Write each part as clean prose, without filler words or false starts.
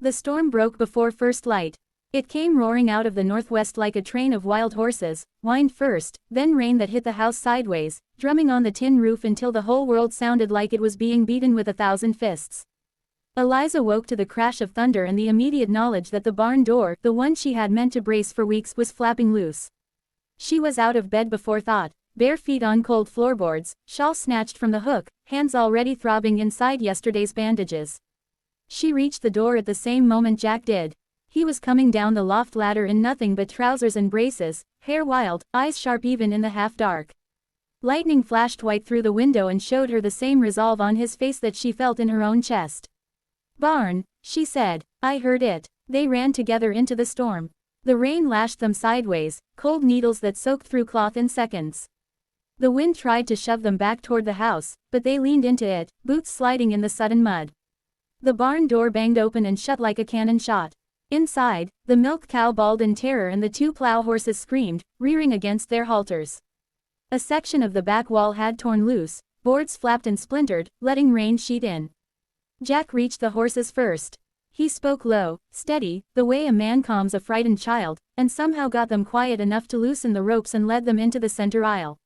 The storm broke before first light. It came roaring out of the northwest like a train of wild horses, wind first, then rain that hit the house sideways, drumming on the tin roof until the whole world sounded like it was being beaten with 1,000 fists. Eliza woke to the crash of thunder and the immediate knowledge that the barn door, the one she had meant to brace for weeks, was flapping loose. She was out of bed before thought, bare feet on cold floorboards, shawl snatched from the hook, hands already throbbing inside yesterday's bandages. She reached the door at the same moment Jack did. He was coming down the loft ladder in nothing but trousers and braces, hair wild, eyes sharp even in the half-dark. Lightning flashed white through the window and showed her the same resolve on his face that she felt in her own chest. "Barn," she said. "I heard it." They ran together into the storm. The rain lashed them sideways, cold needles that soaked through cloth in seconds. The wind tried to shove them back toward the house, but they leaned into it, boots sliding in the sudden mud. The barn door banged open and shut like a cannon shot. Inside, the milk cow bawled in terror and the two plow horses screamed, rearing against their halters. A section of the back wall had torn loose, boards flapped and splintered, letting rain sheet in. Jack reached the horses first. He spoke low, steady, the way a man calms a frightened child, and somehow got them quiet enough to loosen the ropes and led them into the center aisle.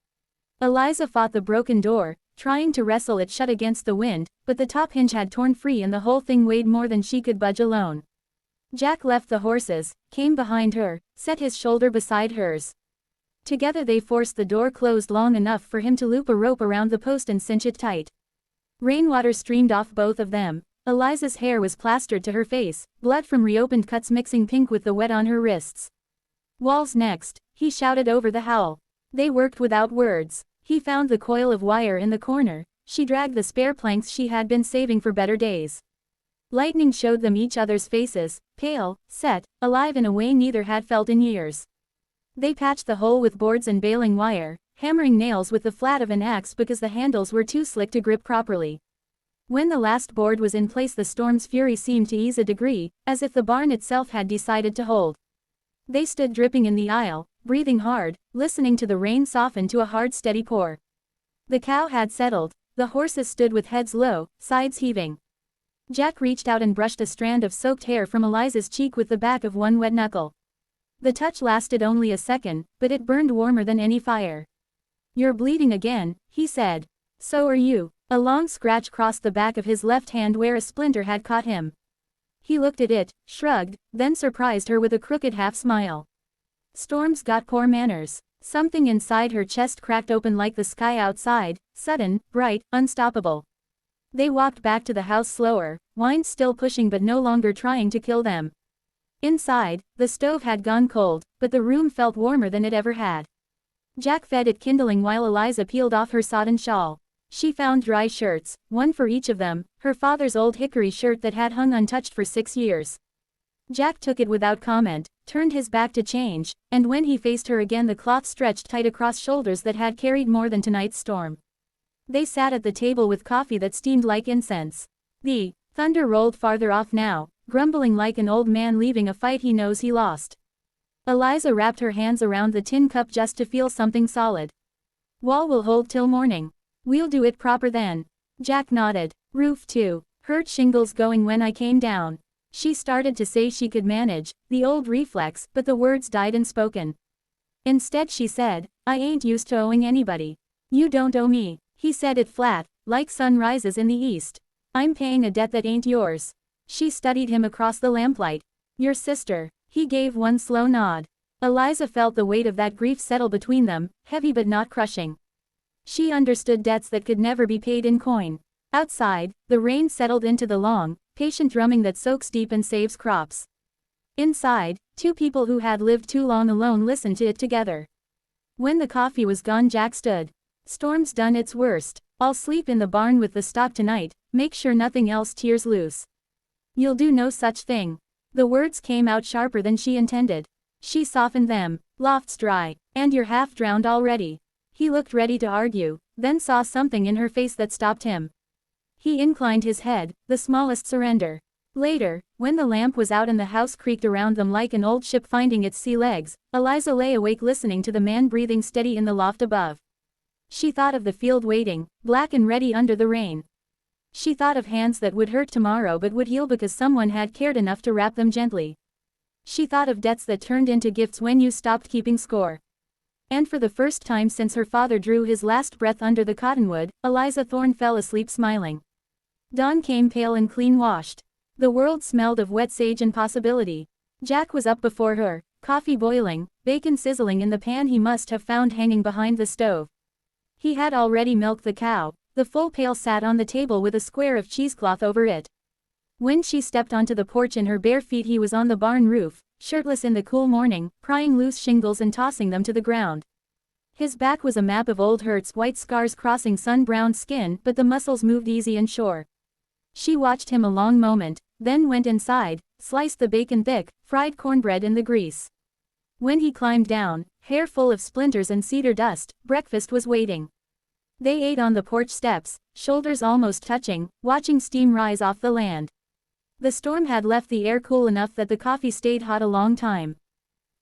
Eliza fought the broken door, trying to wrestle it shut against the wind, but the top hinge had torn free and the whole thing weighed more than she could budge alone. Jack left the horses, came behind her, set his shoulder beside hers. Together they forced the door closed long enough for him to loop a rope around the post and cinch it tight. Rainwater streamed off both of them. Eliza's hair was plastered to her face, blood from reopened cuts mixing pink with the wet on her wrists. "Walls next," he shouted over the howl. They worked without words. He found the coil of wire in the corner. She dragged the spare planks she had been saving for better days. Lightning showed them each other's faces, pale, set, alive in a way neither had felt in years. They patched the hole with boards and baling wire, hammering nails with the flat of an axe because the handles were too slick to grip properly. When the last board was in place, the storm's fury seemed to ease a degree, as if the barn itself had decided to hold. They stood dripping in the aisle, breathing hard, listening to the rain soften to a hard steady pour. The cow had settled. The horses stood with heads low, sides heaving. Jack reached out and brushed a strand of soaked hair from Eliza's cheek with the back of one wet knuckle. The touch lasted only a second, but it burned warmer than any fire. "You're bleeding again," he said. "So are you." A long scratch crossed the back of his left hand where a splinter had caught him. He looked at it, shrugged, then surprised her with a crooked half-smile. "Storm's got poor manners." Something inside her chest cracked open like the sky outside, sudden, bright, unstoppable. They walked back to the house slower, wind still pushing but no longer trying to kill them. Inside, the stove had gone cold, but the room felt warmer than it ever had. Jack fed it kindling while Eliza peeled off her sodden shawl. She found dry shirts, one for each of them, her father's old hickory shirt that had hung untouched for 6 years. Jack took it without comment, turned his back to change, and when he faced her again the cloth stretched tight across shoulders that had carried more than tonight's storm. They sat at the table with coffee that steamed like incense. The thunder rolled farther off now, grumbling like an old man leaving a fight he knows he lost. Eliza wrapped her hands around the tin cup just to feel something solid. "Wall will hold till morning. We'll do it proper then." Jack nodded. "Roof too. Heard shingles going when I came down." She started to say she could manage, the old reflex, but the words died unspoken. Instead she said, "I ain't used to owing anybody." "You don't owe me." He said it flat, like sun rises in the east. "I'm paying a debt that ain't yours." She studied him across the lamplight. "Your sister." He gave one slow nod. Eliza felt the weight of that grief settle between them, heavy but not crushing. She understood debts that could never be paid in coin. Outside, the rain settled into the long, patient drumming that soaks deep and saves crops. Inside, two people who had lived too long alone listened to it together. When the coffee was gone, Jack stood. "Storm's done its worst. I'll sleep in the barn with the stock tonight, make sure nothing else tears loose." "You'll do no such thing." The words came out sharper than she intended. She softened them. "Loft's dry, and you're half drowned already." He looked ready to argue, then saw something in her face that stopped him. He inclined his head, the smallest surrender. Later, when the lamp was out and the house creaked around them like an old ship finding its sea legs, Eliza lay awake listening to the man breathing steady in the loft above. She thought of the field waiting, black and ready under the rain. She thought of hands that would hurt tomorrow but would heal because someone had cared enough to wrap them gently. She thought of debts that turned into gifts when you stopped keeping score. And for the first time since her father drew his last breath under the cottonwood, Eliza Thorne fell asleep smiling. Dawn came pale and clean-washed. The world smelled of wet sage and possibility. Jack was up before her, coffee boiling, bacon sizzling in the pan he must have found hanging behind the stove. He had already milked the cow. The full pail sat on the table with a square of cheesecloth over it. When she stepped onto the porch in her bare feet he was on the barn roof, shirtless in the cool morning, prying loose shingles and tossing them to the ground. His back was a map of old hurts, white scars crossing sun-browned skin, but the muscles moved easy and sure. She watched him a long moment, then went inside, sliced the bacon thick, fried cornbread in the grease. When he climbed down, hair full of splinters and cedar dust, breakfast was waiting. They ate on the porch steps, shoulders almost touching, watching steam rise off the land. The storm had left the air cool enough that the coffee stayed hot a long time.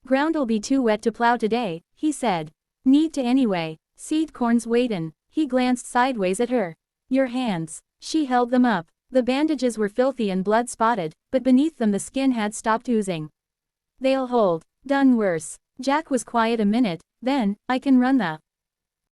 "Ground'll be too wet to plow today," he said. "Need to anyway. Seed corn's waitin'." He glanced sideways at her. "Your hands." She held them up. The bandages were filthy and blood-spotted, but beneath them the skin had stopped oozing. "They'll hold." "Done worse." Jack was quiet a minute, then, "I can run the